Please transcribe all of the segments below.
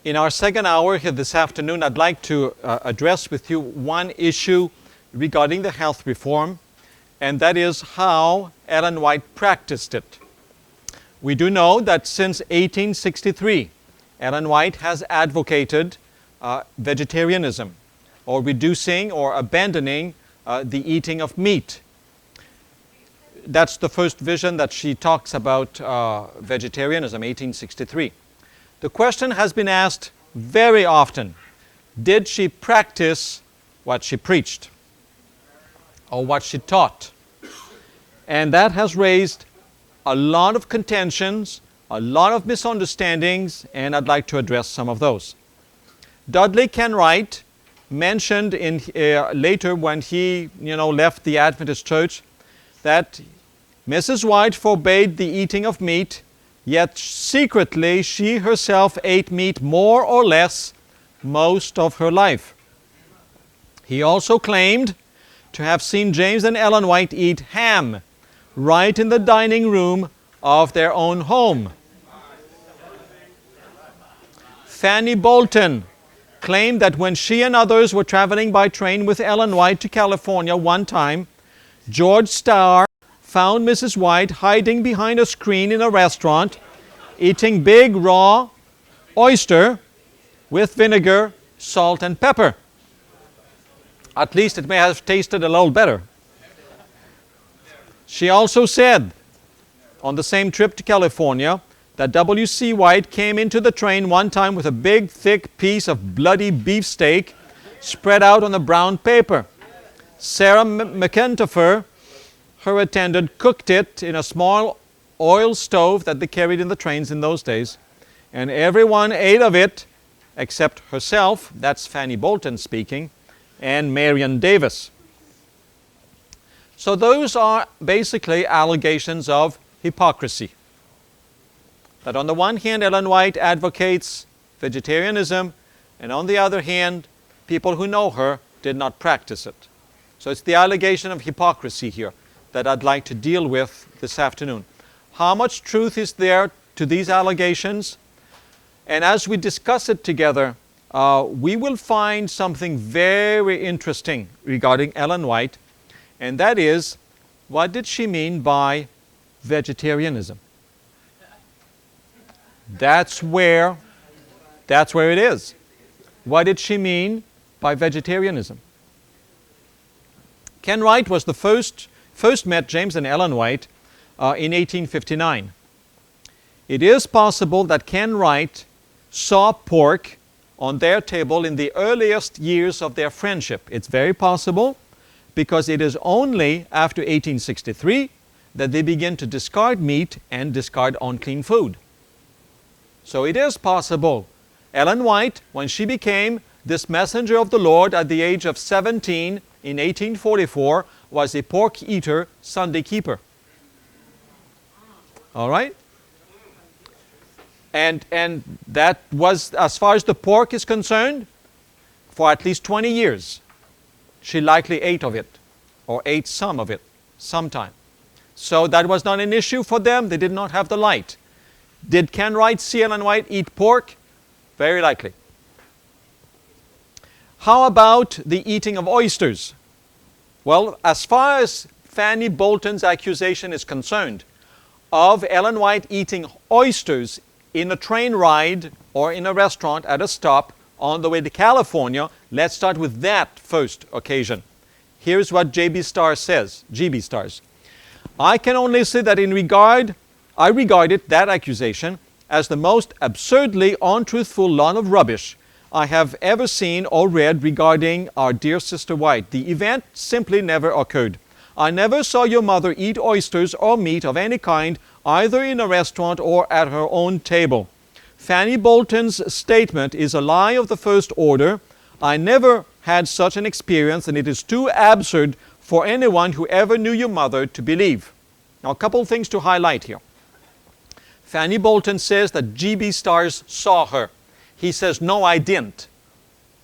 In our second hour here this afternoon, I'd like to address with you one issue regarding the health reform, and that is how Ellen White practiced it. We do know that since 1863, Ellen White has advocated vegetarianism, or reducing or abandoning the eating of meat. That's the first vision that she talks about vegetarianism, 1863. The question has been asked very often, did she practice what she preached or what she taught? And that has raised a lot of contentions, a lot of misunderstandings, and I'd like to address some of those. Dudley Kenwright mentioned in later when he left the Adventist Church that Mrs. White forbade the eating of meat, yet secretly she herself ate meat more or less most of her life. He also claimed to have seen James and Ellen White eat ham right in the dining room of their own home. Fanny Bolton claimed that when she and others were traveling by train with Ellen White to California one time, George Starr found Mrs. White hiding behind a screen in a restaurant, eating big raw oyster with vinegar, salt, and pepper. At least it may have tasted a little better. She also said on the same trip to California that W.C. White came into the train one time with a big, thick piece of bloody beefsteak spread out on the brown paper. Sarah McIntyre, her attendant, cooked it in a small oil stove that they carried in the trains in those days, and everyone ate of it except herself, that's Fanny Bolton speaking, and Marion Davis. So those are basically allegations of hypocrisy. That on the one hand, Ellen White advocates vegetarianism, and on the other hand, people who know her did not practice it. So it's the allegation of hypocrisy here that I'd like to deal with this afternoon. How much truth is there to these allegations? And as we discuss it together, we will find something very interesting regarding Ellen White, and that is, what did she mean by vegetarianism? That's where it is. What did she mean by vegetarianism? Kenwright was the first met James and Ellen White in 1859. It is possible that Kenwright saw pork on their table in the earliest years of their friendship. It's very possible, because it is only after 1863 that they begin to discard meat and discard unclean food. So it is possible. Ellen White, when she became this messenger of the Lord at the age of 17 in 1844, was a pork eater, Sunday keeper. All right? And that was, as far as the pork is concerned, for at least 20 years. She likely ate of it, or ate some of it, sometime. So that was not an issue for them. They did not have the light. Did Kenwright see Ellen White eat pork? Very likely. How about the eating of oysters? Well, as far as Fanny Bolton's accusation is concerned, of Ellen White eating oysters in a train ride or in a restaurant at a stop on the way to California, let's start with that first occasion. Here's what G.B. Starrs says. I can only say that I regarded that accusation as the most absurdly untruthful lot of rubbish I have ever seen or read regarding our dear Sister White. The event simply never occurred. I never saw your mother eat oysters or meat of any kind, either in a restaurant or at her own table. Fanny Bolton's statement is a lie of the first order. I never had such an experience, and it is too absurd for anyone who ever knew your mother to believe. Now, a couple of things to highlight here. Fanny Bolton says that G.B. Starrs saw her. He says, no, I didn't.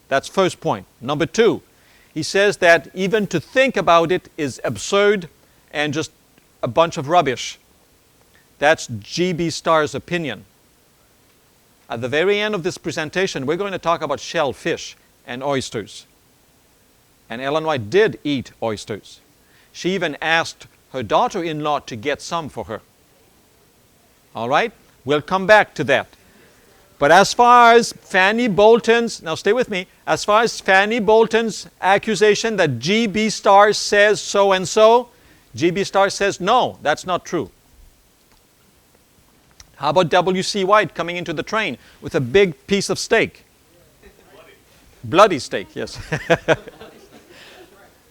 That's first point. Number two, he says that even to think about it is absurd and just a bunch of rubbish. That's G.B. Starrs' opinion. At the very end of this presentation, we're going to talk about shellfish and oysters. And Ellen White did eat oysters. She even asked her daughter-in-law to get some for her. All right? We'll come back to that. But as far as Fanny Bolton's, now stay with me, as far as Fanny Bolton's accusation that G.B. Starr says so and so, G.B. Starr says, no, that's not true. How about W.C. White coming into the train with a big piece of steak? Bloody steak, yes.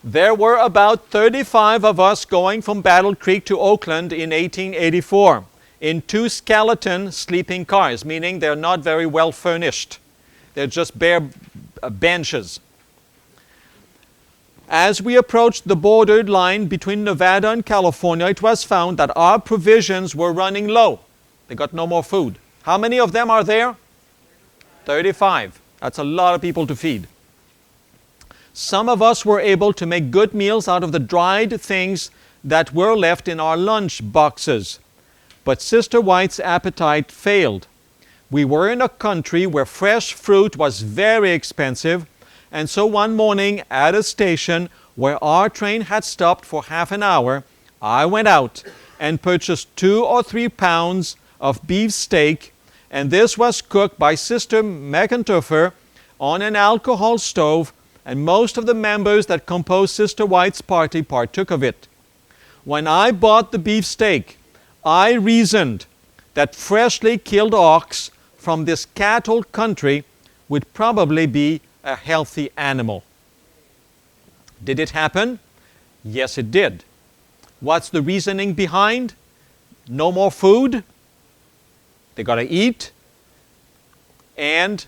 There were about 35 of us going from Battle Creek to Oakland in 1884 in 2 skeleton sleeping cars, meaning they're not very well furnished. They're just bare benches. As we approached the border line between Nevada and California, it was found that our provisions were running low. They got no more food. How many of them are there? 35. That's a lot of people to feed. Some of us were able to make good meals out of the dried things that were left in our lunch boxes. But Sister White's appetite failed. We were in a country where fresh fruit was very expensive, and so one morning at a station where our train had stopped for half an hour, I went out and purchased 2 or 3 pounds of beef steak, and this was cooked by Sister McIntyre on an alcohol stove, and most of the members that composed Sister White's party partook of it. When I bought the beef steak, I reasoned that freshly killed ox from this cattle country would probably be a healthy animal. Did it happen? Yes, it did. What's the reasoning behind? No more food. They got to eat. And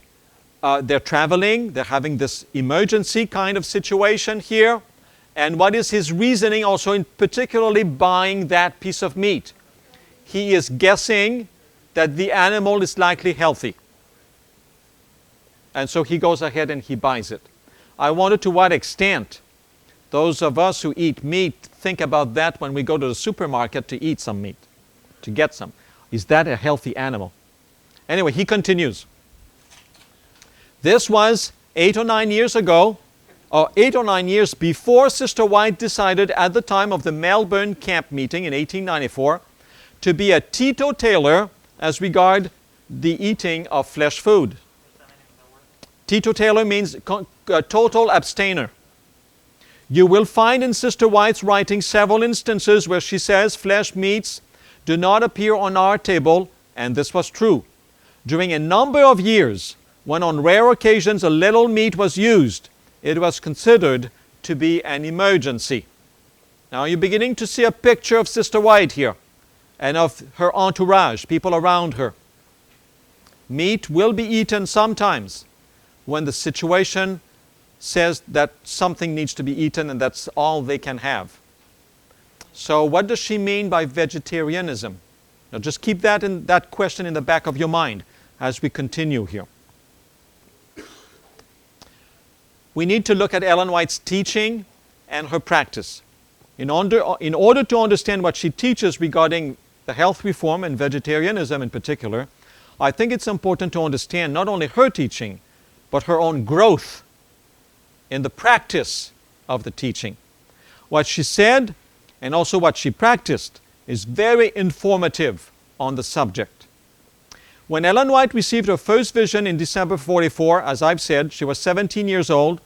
they're traveling. They're having this emergency kind of situation here. And what is his reasoning also in particularly buying that piece of meat? He is guessing that the animal is likely healthy. And so he goes ahead and he buys it. I wonder to what extent those of us who eat meat think about that when we go to the supermarket to eat some meat, to get some. Is that a healthy animal? Anyway, he continues. This was 8 or 9 years ago, or 8 or 9 years before Sister White decided at the time of the Melbourne camp meeting in 1894 to be a teetotaler as regard the eating of flesh food. Teetotaler means a total abstainer. You will find in Sister White's writing several instances where she says flesh meats do not appear on our table, and this was true. During a number of years, when on rare occasions a little meat was used, it was considered to be an emergency. Now you're beginning to see a picture of Sister White here and of her entourage, people around her. Meat will be eaten sometimes when the situation says that something needs to be eaten and that's all they can have. So what does she mean by vegetarianism? Now just keep that question in the back of your mind as we continue here. We need to look at Ellen White's teaching and her practice. In order to understand what she teaches regarding the health reform and vegetarianism in particular, I think it's important to understand not only her teaching, but her own growth in the practice of the teaching. What she said and also what she practiced is very informative on the subject. When Ellen White received her first vision in December 44, as I've said, she was 17 years old.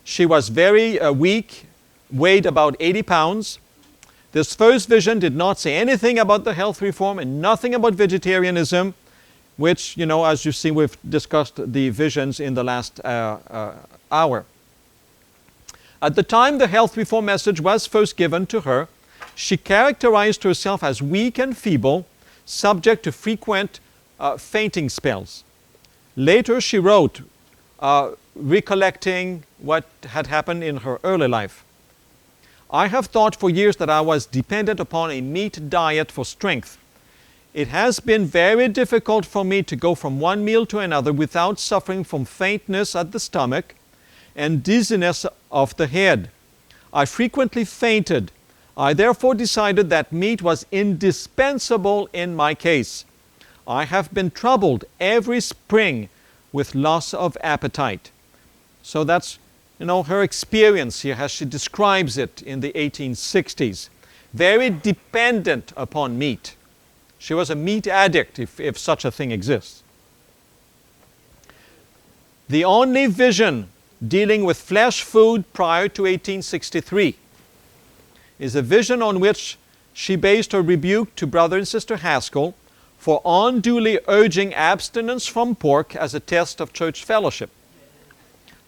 She was very weak, weighed about 80 pounds. This first vision did not say anything about the health reform and nothing about vegetarianism, which, as you see, we've discussed the visions in the last hour. At the time the health reform message was first given to her, she characterized herself as weak and feeble, subject to frequent fainting spells. Later she wrote, recollecting what had happened in her early life. I have thought for years that I was dependent upon a meat diet for strength. It has been very difficult for me to go from one meal to another without suffering from faintness at the stomach and dizziness of the head. I frequently fainted. I therefore decided that meat was indispensable in my case. I have been troubled every spring with loss of appetite. So that's, her experience here as she describes it in the 1860s. Very dependent upon meat. She was a meat addict, if such a thing exists. The only vision dealing with flesh food prior to 1863 is a vision on which she based her rebuke to Brother and Sister Haskell for unduly urging abstinence from pork as a test of church fellowship.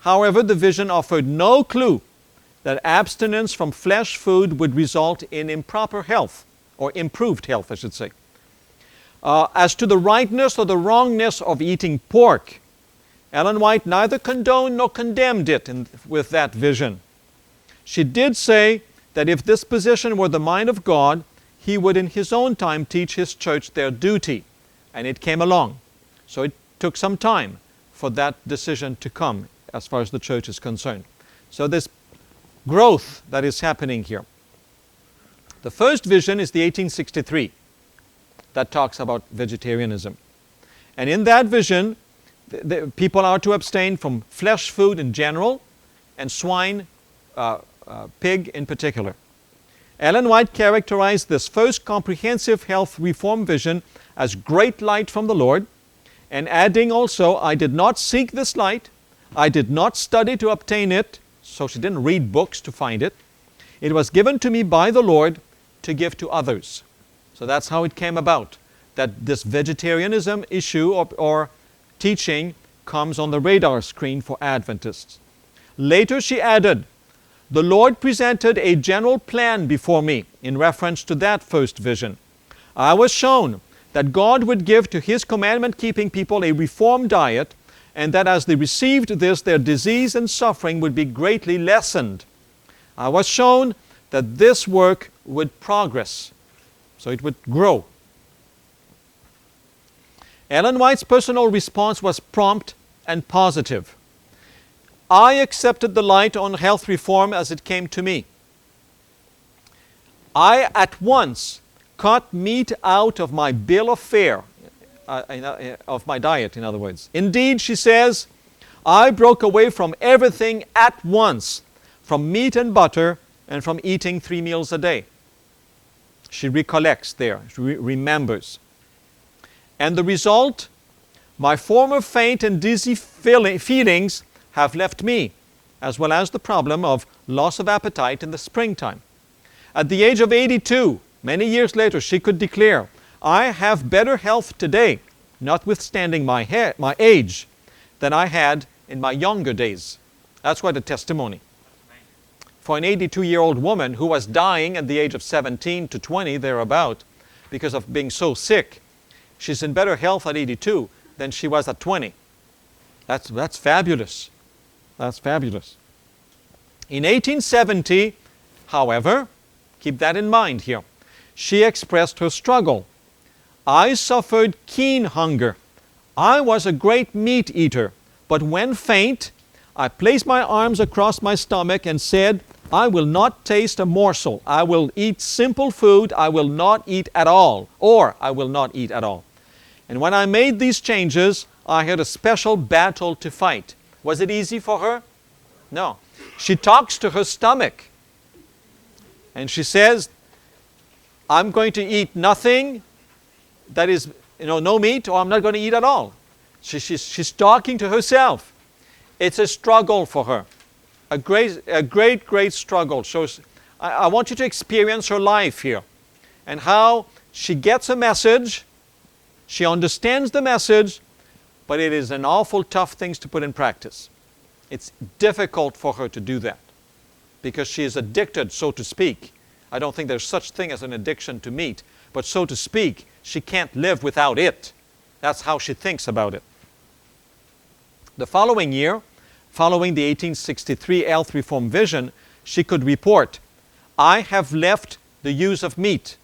However, the vision offered no clue that abstinence from flesh food would result in improper health, or improved health, I should say. As to the rightness or the wrongness of eating pork, Ellen White neither condoned nor condemned it with that vision. She did say that if this position were the mind of God, He would in His own time teach His church their duty. And it came along. So it took some time for that decision to come as far as the church is concerned. So this growth that is happening here. The first vision is the 1863 that talks about vegetarianism. And in that vision, the people are to abstain from flesh food in general and swine, pig in particular. Ellen White characterized this first comprehensive health reform vision as great light from the Lord, and adding also, I did not seek this light, I did not study to obtain it, so she didn't read books to find it. It was given to me by the Lord to give to others. So that's how it came about, that this vegetarianism issue or teaching comes on the radar screen for Adventists. Later she added, the Lord presented a general plan before me in reference to that first vision. I was shown that God would give to His commandment-keeping people a reformed diet, and that as they received this, their disease and suffering would be greatly lessened. I was shown that this work would progress, so it would grow. Ellen White's personal response was prompt and positive. I accepted the light on health reform as it came to me. I at once cut meat out of my bill of fare, of my diet, in other words. Indeed, she says, I broke away from everything at once, from meat and butter, and from eating 3 meals a day. She recollects there, she remembers. And the result, my former faint and dizzy feelings have left me, as well as the problem of loss of appetite in the springtime. At the age of 82, many years later, she could declare, I have better health today, notwithstanding my age, than I had in my younger days. That's quite a testimony. For an 82-year-old woman who was dying at the age of 17 to 20, thereabout, because of being so sick, she's in better health at 82 than she was at 20. That's fabulous. That's fabulous. In 1870, however, keep that in mind here, she expressed her struggle. I suffered keen hunger. I was a great meat eater, but when faint, I placed my arms across my stomach and said, I will not taste a morsel. I will eat simple food. I will not eat at all, or I will not eat at all. And when I made these changes, I had a special battle to fight. Was it easy for her? No. She talks to her stomach. And she says, I'm going to eat nothing that is, no meat, or I'm not going to eat at all. She's talking to herself. It's a struggle for her. A great struggle. So I want you to experience her life here and how she gets a message, she understands the message, but it is an awful tough thing to put in practice. It's difficult for her to do that because she is addicted, so to speak. I don't think there's such thing as an addiction to meat, but so to speak, she can't live without it. That's how she thinks about it. The following year, following the 1863 health reform vision, she could report, I have left the use of meat.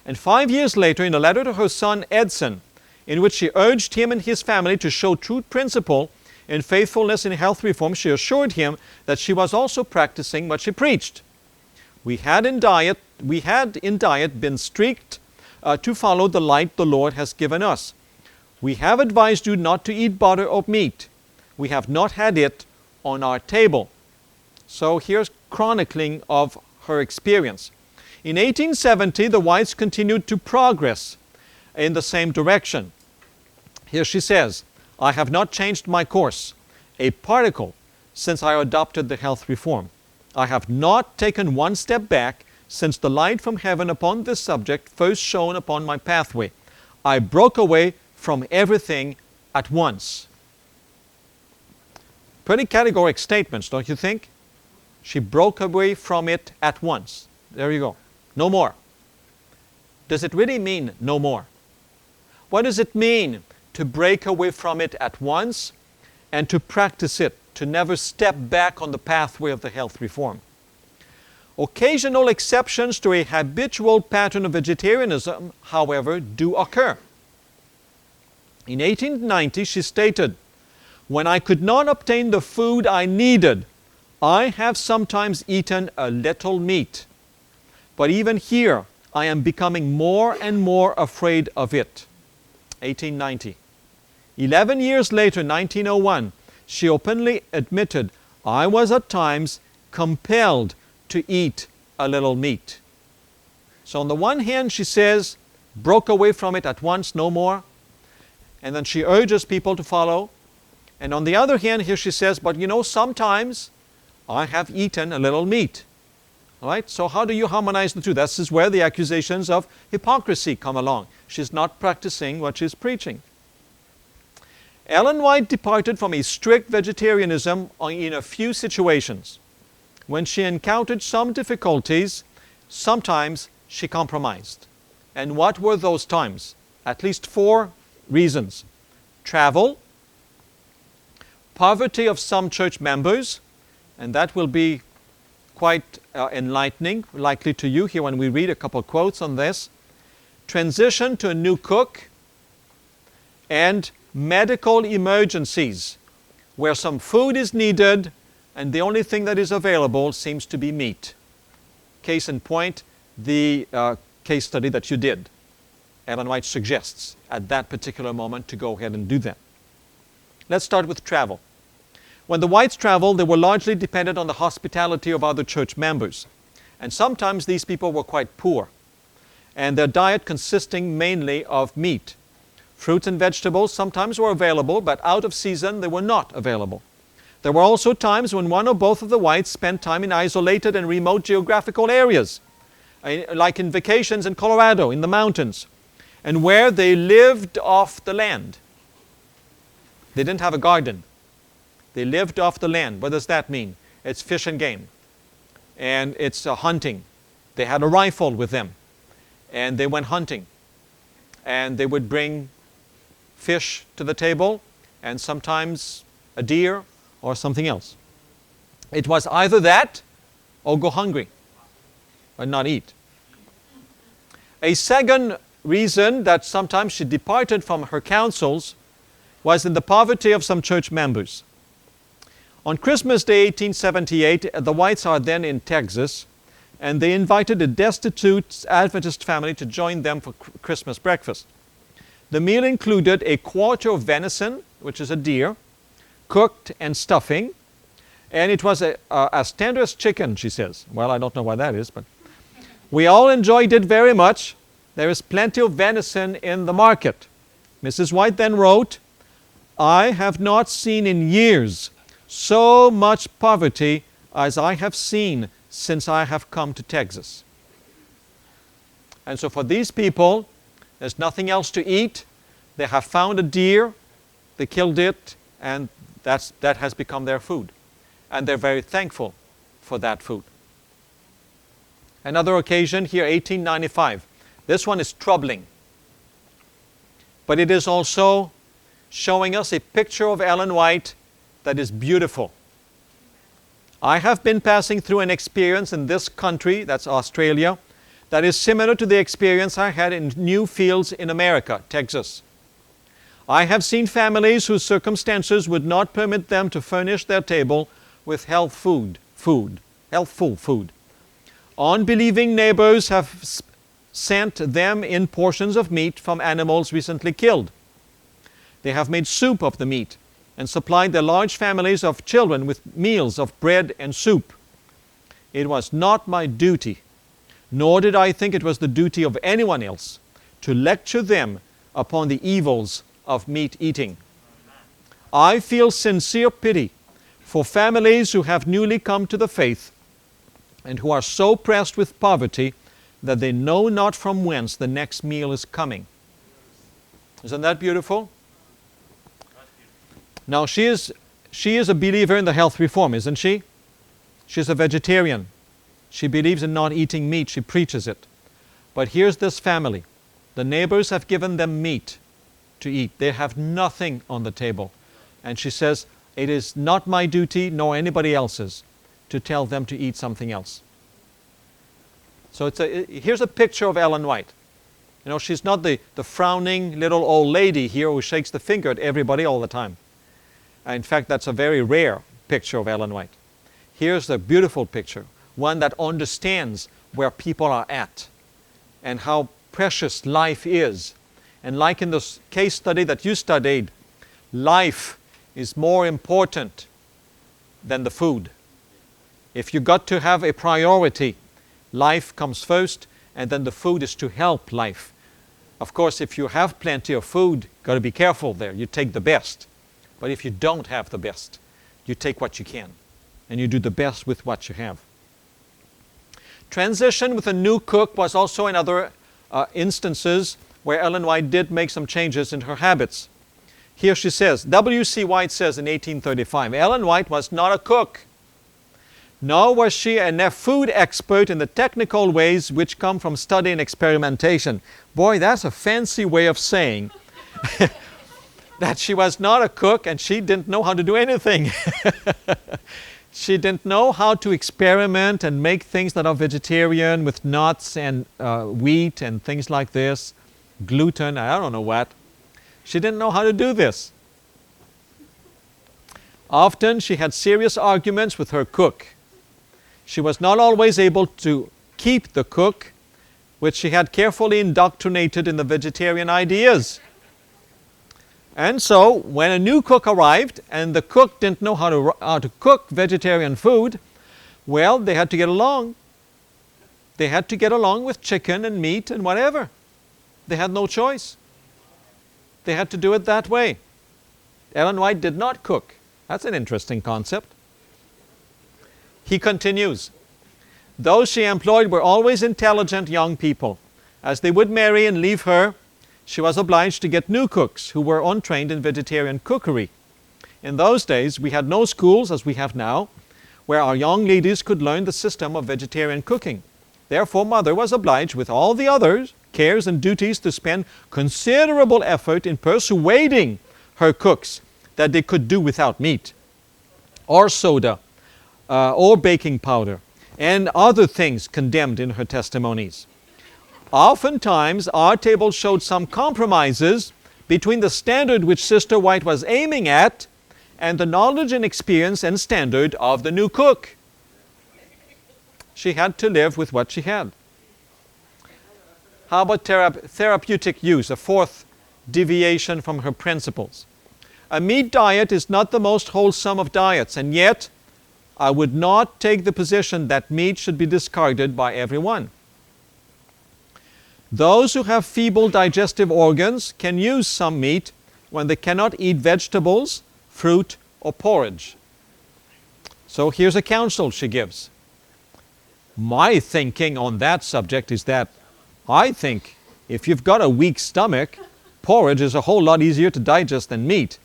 And 5 years later, in a letter to her son Edson, in which she urged him and his family to show true principle and faithfulness in health reform, she assured him that she was also practicing what she preached. We had in diet been strict to follow the light the Lord has given us. We have advised you not to eat butter or meat. We have not had it on our table. So here's chronicling of her experience. In 1870, the Whites continued to progress in the same direction. Here she says, I have not changed my course a particle since I adopted the health reform. I have not taken one step back since the light from heaven upon this subject first shone upon my pathway. I broke away from everything at once. Pretty categorical statements, don't you think? She broke away from it at once. There you go. No more. Does it really mean no more? What does it mean to break away from it at once and to practice it, to never step back on the pathway of the health reform? Occasional exceptions to a habitual pattern of vegetarianism, however, do occur. In 1890, she stated, when I could not obtain the food I needed, I have sometimes eaten a little meat. But even here, I am becoming more and more afraid of it. 1890. 11 years later, 1901, she openly admitted, I was at times compelled to eat a little meat. So on the one hand, she says, broke away from it at once, no more. And then she urges people to follow. And on the other hand, here she says, but you know, sometimes I have eaten a little meat. All right? So how do you harmonize the two? This is where the accusations of hypocrisy come along. She's not practicing what she's preaching. Ellen White departed from a strict vegetarianism in a few situations. When she encountered some difficulties, sometimes she compromised. And what were those times? At least 4 reasons. Travel, poverty of some church members, and that will be quite enlightening, likely to you here when we read a couple quotes on this. Transition to a new cook, and medical emergencies, where some food is needed and the only thing that is available seems to be meat. Case in point, the case study that you did. Ellen White suggests at that particular moment to go ahead and do that. Let's start with travel. When the Whites traveled, they were largely dependent on the hospitality of other church members. And sometimes these people were quite poor, and their diet consisting mainly of meat. Fruits and vegetables sometimes were available, but out of season they were not available. There were also times when one or both of the Whites spent time in isolated and remote geographical areas, like in vacations in Colorado, in the mountains, and where they lived off the land. They didn't have a garden. They lived off the land. What does that mean? It's fish and game. And it's hunting. They had a rifle with them. And they went hunting. And they would bring fish to the table, and sometimes a deer or something else. It was either that or go hungry or not eat. A second reason that sometimes she departed from her counsels was in the poverty of some church members. On Christmas Day 1878, the Whites are then in Texas, and they invited a destitute Adventist family to join them for Christmas breakfast. The meal included a quarter of venison, which is a deer, cooked and stuffing, and it was as tender as chicken, she says. Well, I don't know what that is, but we all enjoyed it very much. There is plenty of venison in the market. Mrs. White then wrote, I have not seen in years so much poverty as I have seen since I have come to Texas. And so for these people, there's nothing else to eat. They have found a deer, they killed it, and that has become their food. And they're very thankful for that food. Another occasion here, 1895. This one is troubling. But it is also showing us a picture of Ellen White that is beautiful. I have been passing through an experience in this country, that's Australia, that is similar to the experience I had in new fields in America, Texas. I have seen families whose circumstances would not permit them to furnish their table with healthful food. Unbelieving neighbors have sent them in portions of meat from animals recently killed. They have made soup of the meat and supplied their large families of children with meals of bread and soup. It was not my duty, nor did I think it was the duty of anyone else, to lecture them upon the evils of meat eating. I feel sincere pity for families who have newly come to the faith and who are so pressed with poverty that they know not from whence the next meal is coming. Isn't that beautiful? Now, she is a believer in the health reform, isn't she? She's a vegetarian. She believes in not eating meat. She preaches it. But here's this family. The neighbors have given them meat to eat. They have nothing on the table. And she says, it is not my duty, nor anybody else's, to tell them to eat something else. So here's a picture of Ellen White. You know, she's not the frowning little old lady here who shakes the finger at everybody all the time. In fact, that's a very rare picture of Ellen White. Here's a beautiful picture, one that understands where people are at and how precious life is. And like in this case study that you studied, life is more important than the food. If you got to have a priority, life comes first, and then the food is to help life. Of course, if you have plenty of food, got to be careful there. You take the best. But if you don't have the best, you take what you can, and you do the best with what you have. Transition with a new cook was also in other instances where Ellen White did make some changes in her habits. Here she says, W.C. White says in 1835, Ellen White was not a cook, nor was she a food expert in the technical ways which come from study and experimentation. Boy, that's a fancy way of saying that she was not a cook and she didn't know how to do anything. She didn't know how to experiment and make things that are vegetarian with nuts and wheat and things like this, gluten, I don't know what. She didn't know how to do this. Often she had serious arguments with her cook. She was not always able to keep the cook, which she had carefully indoctrinated in the vegetarian ideas. And so, when a new cook arrived, and the cook didn't know how to cook vegetarian food, well, they had to get along. They had to get along with chicken and meat and whatever. They had no choice. They had to do it that way. Ellen White did not cook. That's an interesting concept. He continues, those she employed were always intelligent young people. As they would marry and leave her, she was obliged to get new cooks who were untrained in vegetarian cookery. In those days, we had no schools, as we have now, where our young ladies could learn the system of vegetarian cooking. Therefore, mother was obliged, with all the others, cares and duties, to spend considerable effort in persuading her cooks that they could do without meat, or soda, or baking powder, and other things condemned in her testimonies. Oftentimes, our table showed some compromises between the standard which Sister White was aiming at and the knowledge and experience and standard of the new cook. She had to live with what she had. How about therapeutic use, a fourth deviation from her principles? A meat diet is not the most wholesome of diets, and yet I would not take the position that meat should be discarded by everyone. Those who have feeble digestive organs can use some meat when they cannot eat vegetables, fruit, or porridge. So here's a counsel she gives. My thinking on that subject is that I think if you've got a weak stomach, porridge is a whole lot easier to digest than meat.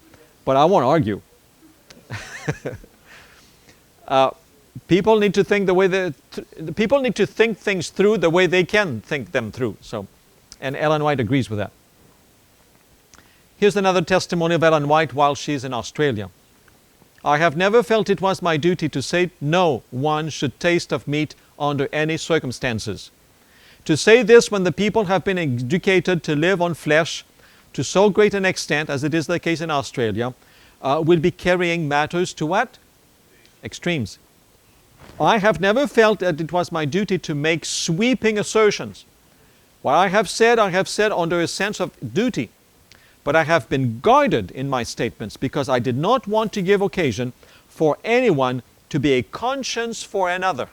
But I won't argue. People need to think people need to think things through the way they can think them through. And Ellen White agrees with that. Here's another testimony of Ellen White while she's in Australia. I have never felt it was my duty to say no one should taste of meat under any circumstances. To say this when the people have been educated to live on flesh to so great an extent, as it is the case in Australia, will be carrying matters to what? Extremes. I have never felt that it was my duty to make sweeping assertions What I have said under a sense of duty. But I have been guarded in my statements because I did not want to give occasion for anyone to be a conscience for another.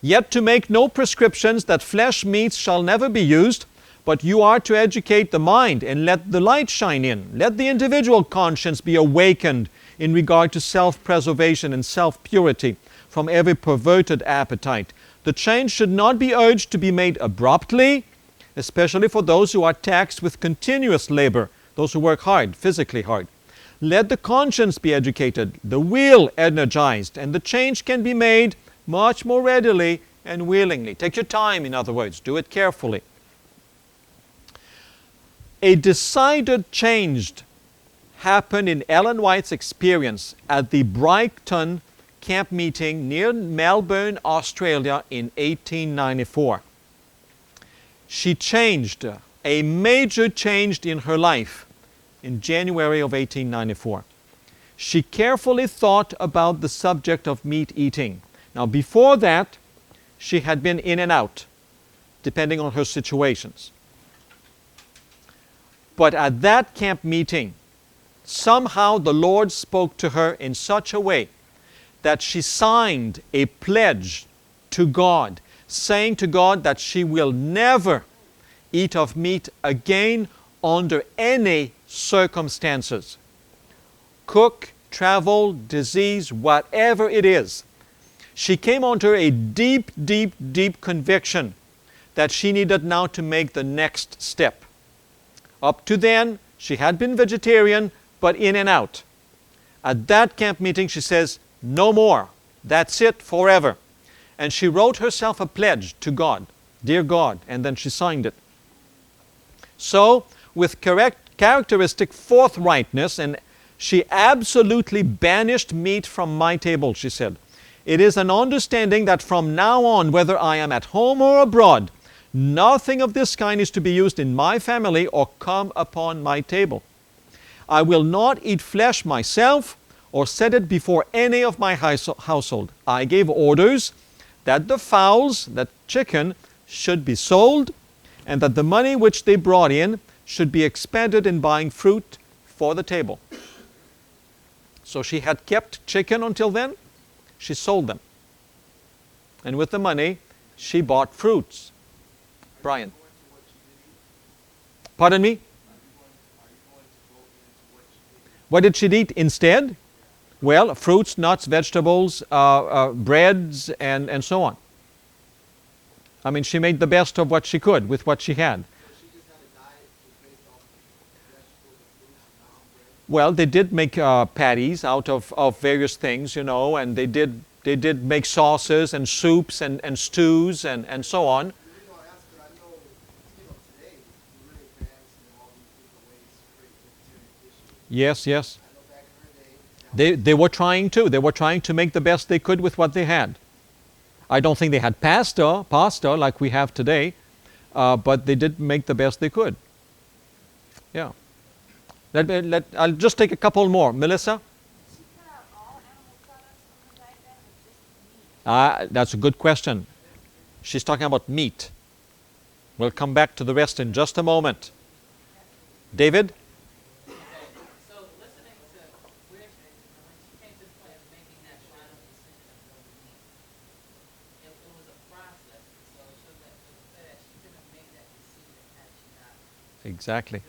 Yet to make no prescriptions that flesh meats shall never be used, but you are to educate the mind and let the light shine in. Let the individual conscience be awakened in regard to self-preservation and self-purity from every perverted appetite. The change should not be urged to be made abruptly, especially for those who are taxed with continuous labor, those who work hard, physically hard. Let the conscience be educated, the will energized, and the change can be made much more readily and willingly. Take your time, in other words. Do it carefully. A decided change happened in Ellen White's experience at the Brighton camp meeting near Melbourne, Australia in 1894. She changed, a major change in her life in January of 1894. She carefully thought about the subject of meat eating. Now, before that, she had been in and out, depending on her situations. But at that camp meeting, somehow the Lord spoke to her in such a way that she signed a pledge to God, saying to God that she will never eat of meat again under any circumstances. Cook, travel, disease, whatever it is. She came under a deep, deep, deep conviction that she needed now to make the next step. Up to then, she had been vegetarian, but in and out. At that camp meeting, she says, no more. That's it forever. And she wrote herself a pledge to God, dear God, and then she signed it. So, with characteristic forthrightness, and she absolutely banished meat from my table, she said. It is an understanding that from now on, whether I am at home or abroad, nothing of this kind is to be used in my family or come upon my table. I will not eat flesh myself or set it before any of my household. I gave orders that the fowls, that chicken, should be sold, and that the money which they brought in should be expended in buying fruit for the table. So she had kept chicken until then. She sold them. And with the money, she bought fruits. Brian. Pardon me? What did she eat instead? Well, fruits, nuts, vegetables, breads, and so on. I mean, she made the best of what she could with what she had. Well, they did make patties out of various things, you know, and they did make sauces and soups and stews and so on. Yes, yes. They were trying to. They were trying to make the best they could with what they had. I don't think they had pasta like we have today, but they did make the best they could. Yeah. I'll just take a couple more. Melissa? That's a good question. She's talking about meat. We'll come back to the rest in just a moment. David? Exactly.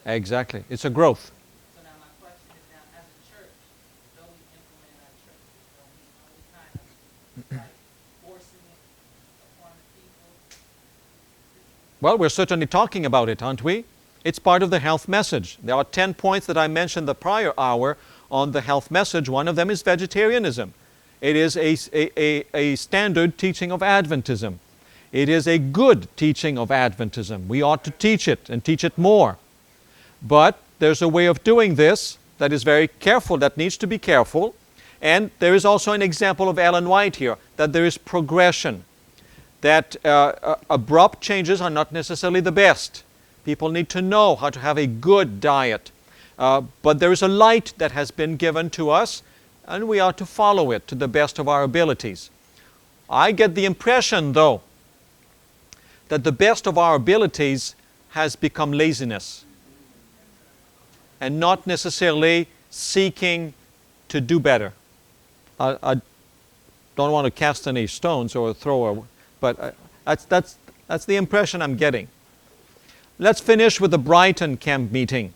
Exactly. It's a growth. So now my question is now, as a church, though we implement in our churches, don't we kind of like forcing it upon the people? Well, we're certainly talking about it, aren't we? It's part of the health message. There are 10 points that I mentioned the prior hour on the health message. One of them is vegetarianism. It is a standard teaching of Adventism. It is a good teaching of Adventism. We ought to teach it and teach it more. But there's a way of doing this that is very careful, that needs to be careful. And there is also an example of Ellen White here, that there is progression, that abrupt changes are not necessarily the best. People need to know how to have a good diet. But there is a light that has been given to us, and we ought to follow it to the best of our abilities. I get the impression, though, that the best of our abilities has become laziness and not necessarily seeking to do better. I don't want to cast any stones or but that's the impression I'm getting. Let's finish with the Brighton camp meeting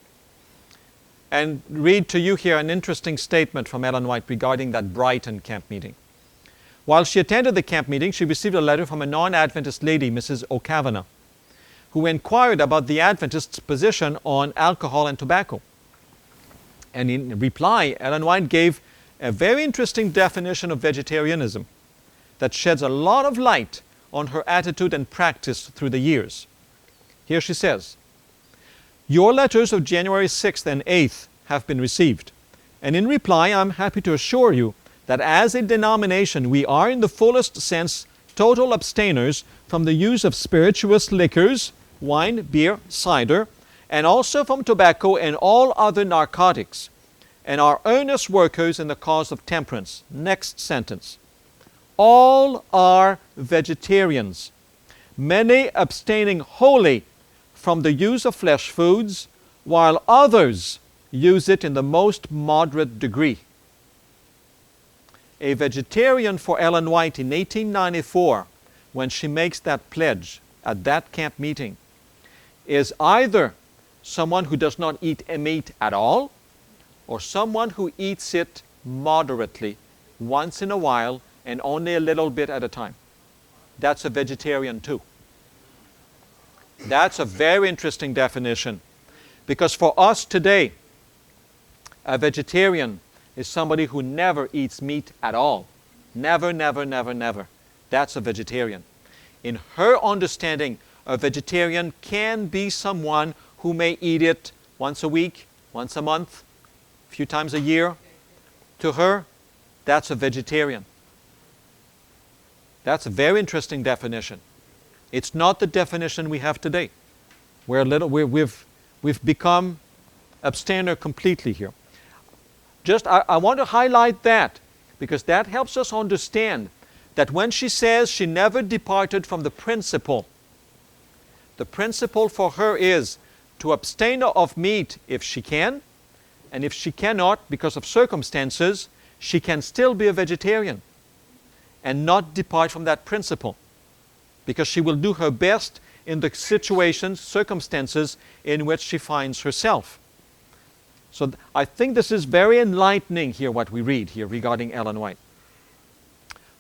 and read to you here an interesting statement from Ellen White regarding that Brighton camp meeting. While she attended the camp meeting, she received a letter from a non-Adventist lady, Mrs. O'Kavanagh, who inquired about the Adventists' position on alcohol and tobacco. And in reply, Ellen White gave a very interesting definition of vegetarianism that sheds a lot of light on her attitude and practice through the years. Here she says, "Your letters of January 6th and 8th have been received, and in reply I'm happy to assure you that as a denomination we are in the fullest sense total abstainers from the use of spirituous liquors, wine, beer, cider, and also from tobacco and all other narcotics, and are earnest workers in the cause of temperance." Next sentence. "All are vegetarians, many abstaining wholly from the use of flesh foods, while others use it in the most moderate degree." A vegetarian for Ellen White in 1894, when she makes that pledge at that camp meeting, is either someone who does not eat meat at all, or someone who eats it moderately, once in a while, and only a little bit at a time. That's a vegetarian too. That's a very interesting definition, because for us today, a vegetarian is somebody who never eats meat at all. Never, never, never, never. That's a vegetarian. In her understanding, a vegetarian can be someone who may eat it once a week, once a month, a few times a year. To her, that's a vegetarian. That's a very interesting definition. It's not the definition we have today. We've become abstainer completely here. I want to highlight that, because that helps us understand that when she says she never departed from the principle for her is to abstain of meat if she can, and if she cannot because of circumstances, she can still be a vegetarian and not depart from that principle, because she will do her best in the situations, circumstances in which she finds herself. So I think this is very enlightening here, what we read here regarding Ellen White.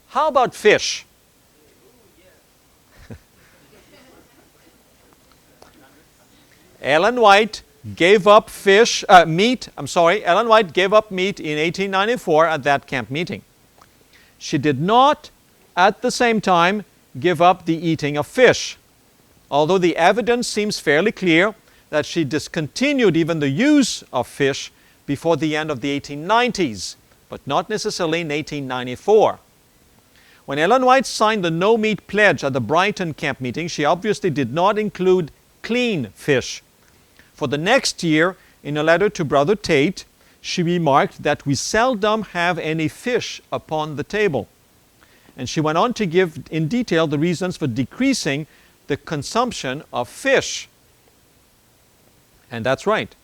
How about fish? Ellen White gave up meat. Ellen White gave up meat in 1894 at that camp meeting. She did not, at the same time, give up the eating of fish, although the evidence seems fairly clear that she discontinued even the use of fish before the end of the 1890s, but not necessarily in 1894. When Ellen White signed the no-meat pledge at the Brighton camp meeting, she obviously did not include clean fish. For the next year, in a letter to Brother Tate, she remarked that we seldom have any fish upon the table. And she went on to give in detail the reasons for decreasing the consumption of fish. And that's right.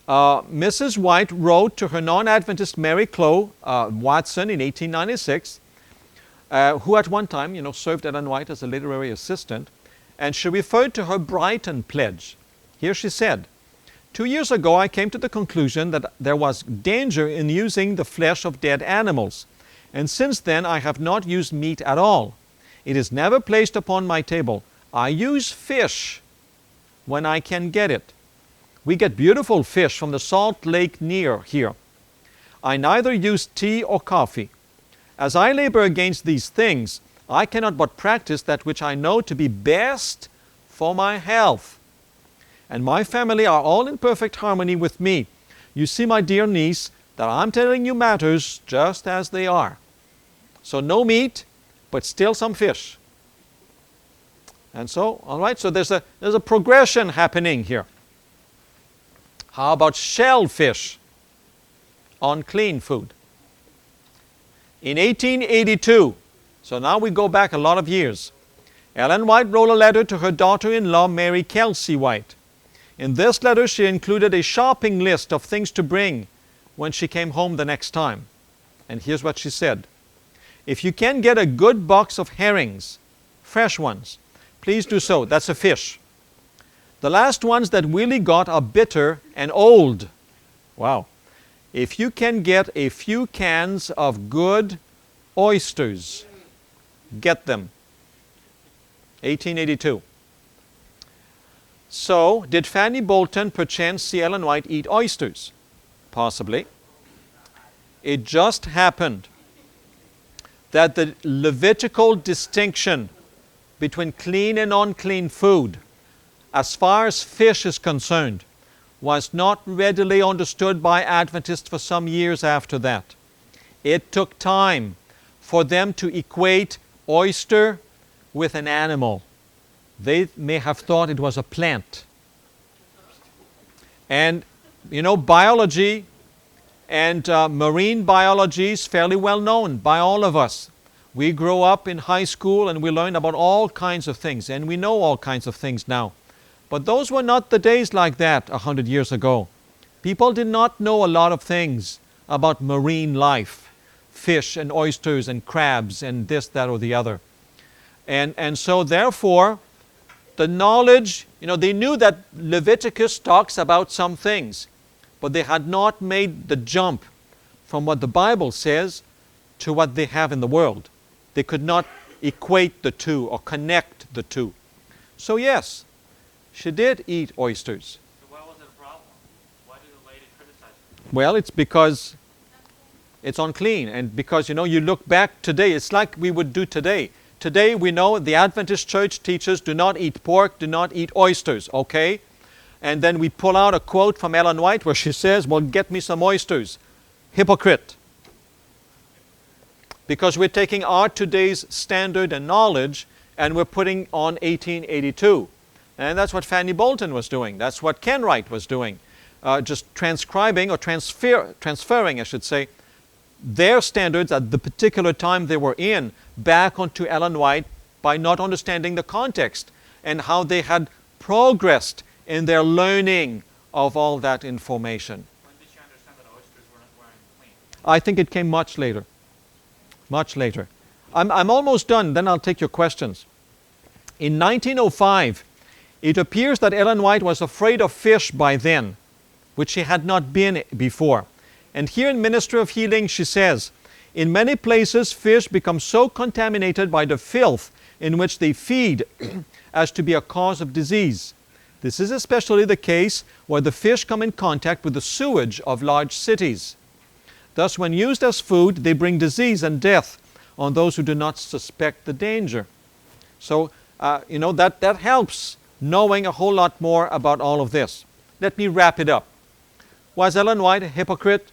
Mrs. White wrote to her non-Adventist Mary Chloe Watson in 1896, who at one time, served Ellen White as a literary assistant, and she referred to her Brighton pledge. Here she said, "2 years ago I came to the conclusion that there was danger in using the flesh of dead animals, and since then I have not used meat at all. It is never placed upon my table. I use fish when I can get it. We get beautiful fish from the salt lake near here. I neither use tea or coffee. As I labor against these things, I cannot but practice that which I know to be best for my health. And my family are all in perfect harmony with me. You see, my dear niece, that I'm telling you matters just as they are. So no meat, but still some fish." And so, all right, so there's a progression happening here. How about shellfish? Unclean food. In 1882, so now we go back a lot of years, Ellen White wrote a letter to her daughter-in-law, Mary Kelsey White. In this letter, she included a shopping list of things to bring when she came home the next time. And here's what she said. If you can get a good box of herrings, fresh ones, please do so. That's a fish. The last ones that Willie got are bitter and old. Wow. If you can get a few cans of good oysters, get them. 1882. So, did Fanny Bolton perchance see Ellen White eat oysters? Possibly. It just happened that the Levitical distinction between clean and unclean food, as far as fish is concerned, was not readily understood by Adventists for some years after that. It took time for them to equate oyster with an animal. They may have thought it was a plant. And, you know, biology and marine biology is fairly well known by all of us. We grow up in high school and we learn about all kinds of things, and we know all kinds of things now. But those were not the days like that 100 years ago. People did not know a lot of things about marine life, fish and oysters and crabs and this, that, or the other. And so therefore, the knowledge, you know, they knew that Leviticus talks about some things, but they had not made the jump from what the Bible says to what they have in the world. They could not equate the two or connect the two. So yes, she did eat oysters. So why was it a problem? Why did the lady criticize her? Well, it's because it's unclean, and because, you know, you look back today, it's like we would do today. Today we know the Adventist church teaches do not eat pork, do not eat oysters, okay? And then we pull out a quote from Ellen White where she says, well, get me some oysters. Hypocrite. Because we're taking our today's standard and knowledge and we're putting on 1882. And that's what Fanny Bolton was doing. That's what Ken Wright was doing. Just transcribing or transferring, I should say, their standards at the particular time they were in back onto Ellen White by not understanding the context and how they had progressed in their learning of all that information. When did she understand that oysters weren't clean? I think it came much later. Much later. I'm almost done, then I'll take your questions. In 1905, it appears that Ellen White was afraid of fish by then, which she had not been before. And here in Ministry of Healing, she says, in many places, fish become so contaminated by the filth in which they feed as to be a cause of disease. This is especially the case where the fish come in contact with the sewage of large cities. Thus, when used as food, they bring disease and death on those who do not suspect the danger. So, you know, that helps knowing a whole lot more about all of this. Let me wrap it up. Was Ellen White a hypocrite?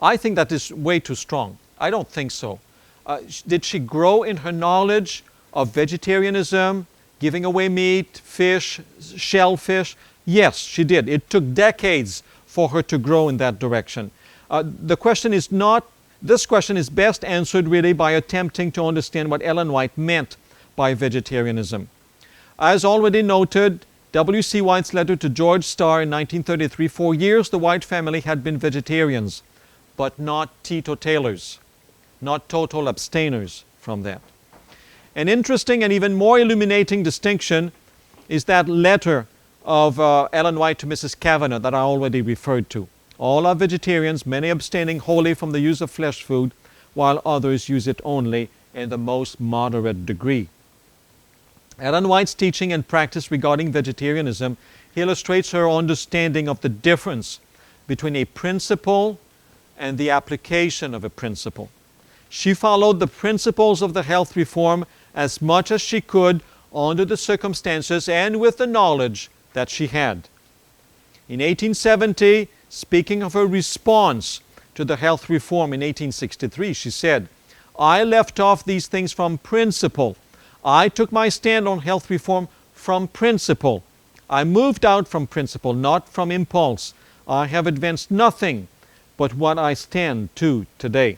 I think that is way too strong. I don't think so. Did she grow in her knowledge of vegetarianism, giving away meat, fish, shellfish? Yes, she did. It took decades for her to grow in that direction. This question is best answered really by attempting to understand what Ellen White meant by vegetarianism. As already noted, W.C. White's letter to George Starr in 1933, for years the White family had been vegetarians, but not teetotalers, not total abstainers from that. An interesting and even more illuminating distinction is that letter of Ellen White to Mrs. Kavanagh that I already referred to. All are vegetarians, many abstaining wholly from the use of flesh food, while others use it only in the most moderate degree. Ellen White's teaching and practice regarding vegetarianism illustrates her understanding of the difference between a principle and the application of a principle. She followed the principles of the health reform as much as she could under the circumstances and with the knowledge that she had. In 1870, speaking of her response to the health reform in 1863, she said, I left off these things from principle. I took my stand on health reform from principle. I moved out from principle, not from impulse. I have advanced nothing but what I stand to today.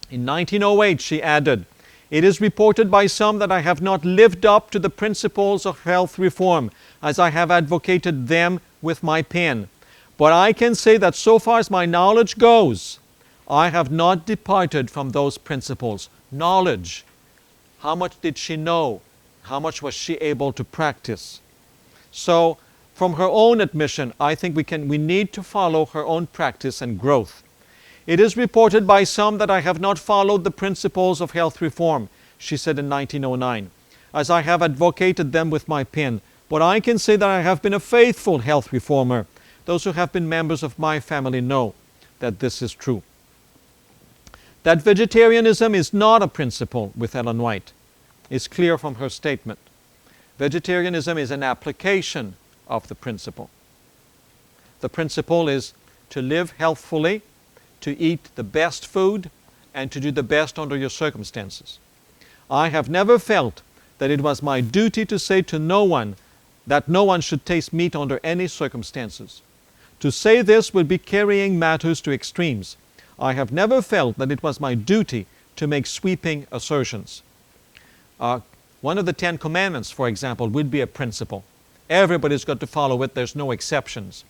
In 1908, she added, It is reported by some that I have not lived up to the principles of health reform, as I have advocated them with my pen. But I can say that so far as my knowledge goes, I have not departed from those principles. Knowledge. How much did she know? How much was she able to practice? So, from her own admission, I think we need to follow her own practice and growth. It is reported by some that I have not followed the principles of health reform, she said in 1909, as I have advocated them with my pen. But I can say that I have been a faithful health reformer. Those who have been members of my family know that this is true. That vegetarianism is not a principle with Ellen White is clear from her statement. Vegetarianism is an application of the principle. The principle is to live healthfully, to eat the best food, and to do the best under your circumstances. I have never felt that it was my duty to say to no one that no one should taste meat under any circumstances. To say this would be carrying matters to extremes. I have never felt that it was my duty to make sweeping assertions. One of the 10 Commandments, for example, would be a principle. Everybody's got to follow it. There's no exceptions.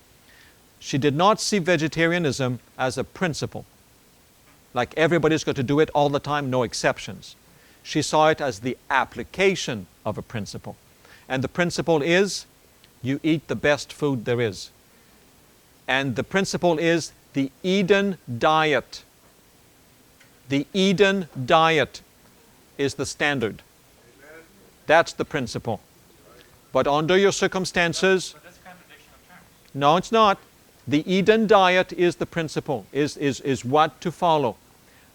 She did not see vegetarianism as a principle. Like everybody's got to do it all the time, no exceptions. She saw it as the application of a principle. And the principle is, you eat the best food there is. And the principle is the Eden diet. The Eden diet is the standard. That's the principle. But under your circumstances, But that's a contradiction of terms. no, it's not. The Eden diet is the principle, is what to follow.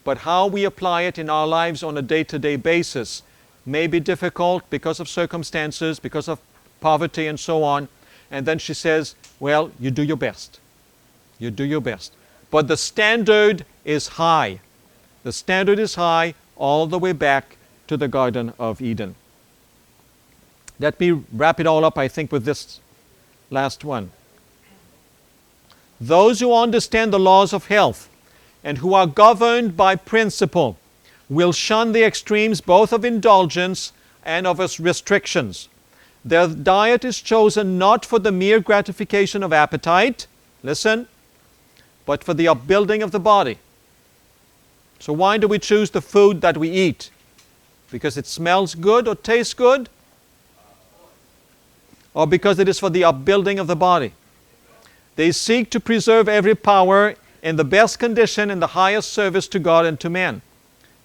But how we apply it in our lives on a day-to-day basis may be difficult because of circumstances, because of poverty and so on. And then she says, well, you do your best. You do your best. But the standard is high. The standard is high all the way back to the Garden of Eden. Let me wrap it all up, I think, with this last one. Those who understand the laws of health and who are governed by principle will shun the extremes both of indulgence and of its restrictions. Their diet is chosen not for the mere gratification of appetite, listen, but for the upbuilding of the body. So why do we choose the food that we eat? Because it smells good or tastes good? Or because it is for the upbuilding of the body? They seek to preserve every power in the best condition in the highest service to God and to man.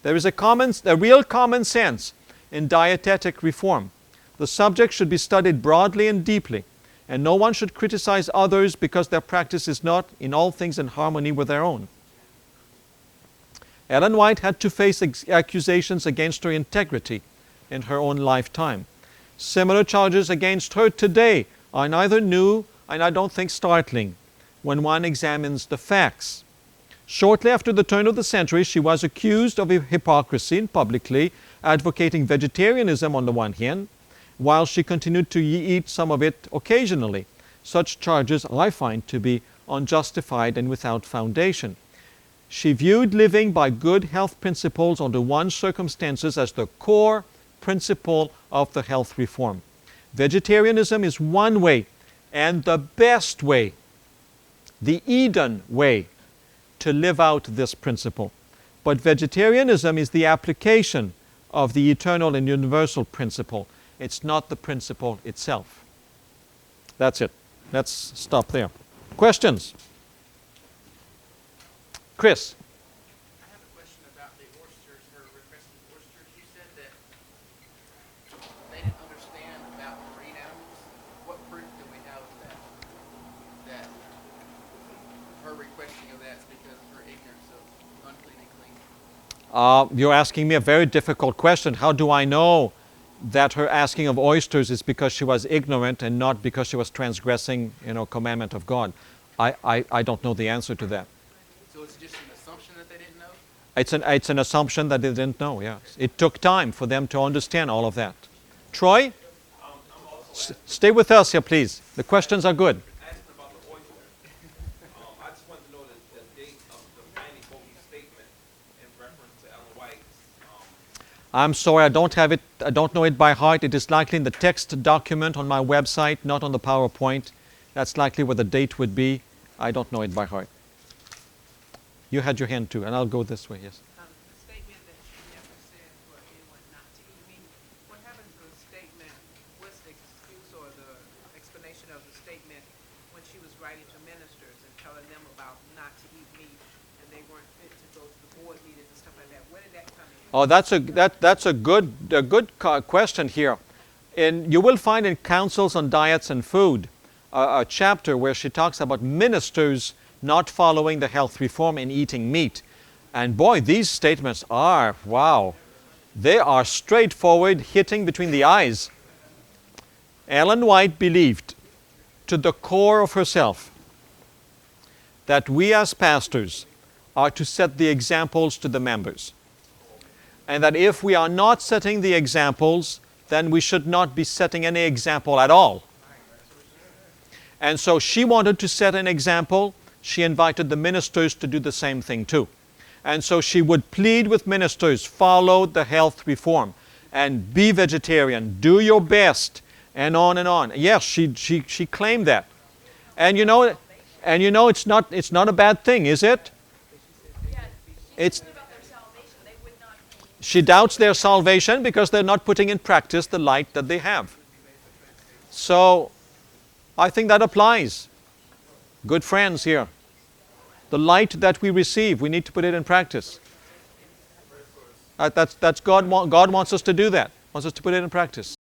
There is a real common sense in dietetic reform. The subject should be studied broadly and deeply, and no one should criticize others because their practice is not in all things in harmony with their own. Ellen White had to face accusations against her integrity in her own lifetime. Similar charges against her today are neither new and I don't think startling when one examines the facts. Shortly after the turn of the century, she was accused of hypocrisy in publicly advocating vegetarianism on the one hand, while she continued to eat some of it occasionally. Such charges I find to be unjustified and without foundation. She viewed living by good health principles under one's circumstances as the core principle of the health reform. Vegetarianism is one way and the best way, the Eden way, to live out this principle. But vegetarianism is the application of the eternal and universal principle. It's not the principle itself. That's it. Let's stop there. Questions? Chris? I have a question about the oysters, her requested oysters. You said that they didn't understand about marine animals. What proof do we have of that? That her requesting of that is because of her ignorance of unclean and clean? You're asking me a very difficult question. How do I know that her asking of oysters is because she was ignorant and not because she was transgressing, commandment of God? I don't know the answer to that. So it's just an assumption that they didn't know? It's an assumption that they didn't know, yes. It took time for them to understand all of that. Troy? Stay with us here, please. The questions are good. Asking about the oyster. I just wanted to know the date of the Fanny Bolton statement in reference to Ellen White. I'm sorry, I don't have it. I don't know it by heart. It is likely in the text document on my website, not on the PowerPoint. That's likely where the date would be. I don't know it by heart. You had your hand too, and I'll go this way, yes. The statement that she never said for anyone not to eat meat, what happens to the statement, what's the excuse or the explanation of the statement when she was writing to ministers and telling them about not to eat meat and they weren't fit to go to the board meetings and stuff like that? Where did that come in? Oh, that's a good question here. And you will find in Counsels on Diets and Food a chapter where she talks about ministers not following the health reform and eating meat. And boy, these statements are, wow, they are straightforward, hitting between the eyes. Ellen White believed to the core of herself that we as pastors are to set the examples to the members. And that if we are not setting the examples, then we should not be setting any example at all. And so she wanted to set an example. She invited the ministers to do the same thing too. And so she would plead with ministers, follow the health reform and be vegetarian, do your best, and on and on. Yes, she claimed that. And you know it's not a bad thing, is it? It's she doubts their salvation because they're not putting in practice the light that they have. So I think that applies. Good friends here. The light that we receive, we need to put it in practice. That's God wants us to do that. Wants us to put it in practice.